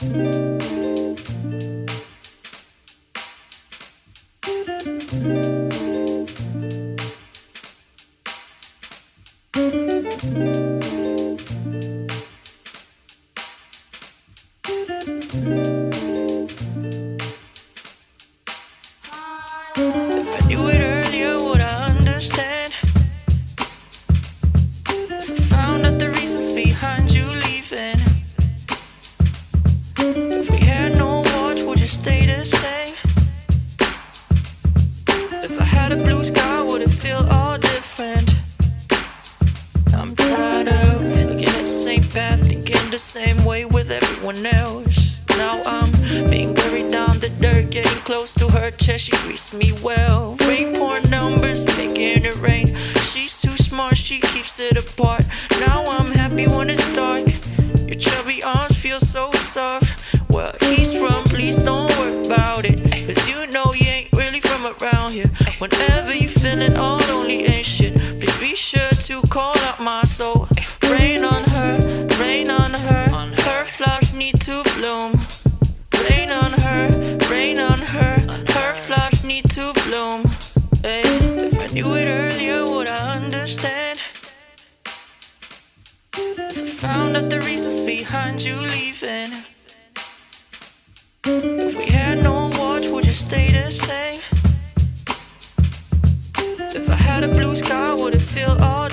If I knew it earlier, would I understand? If I found out the reasons behind you leaving? If we had no watch, would you stay the same? If I had a blue sky, would it feel all different? I'm tired of looking at the same path, thinking the same way with everyone else. Now I'm being buried down the dirt, getting close to her chest. She greets me well. Rain pouring numbers, making it rain. She's too smart, she keeps it apart. Now I'm happy when it's dark. Your chubby arms feel so soft. Well, he's from, please don't worry about it, 'cause you know you ain't really from around here. Whenever you feeling all lonely and shit, please be sure to call out my soul. Rain on her, rain on her. Her flowers need to bloom. Rain on her, rain on her. Her flowers need to bloom. Hey, if I knew it earlier, would I understand? If I found out the reasons behind you leaving? If we had no watch, would you stay the same? If I had a blue sky, would it feel all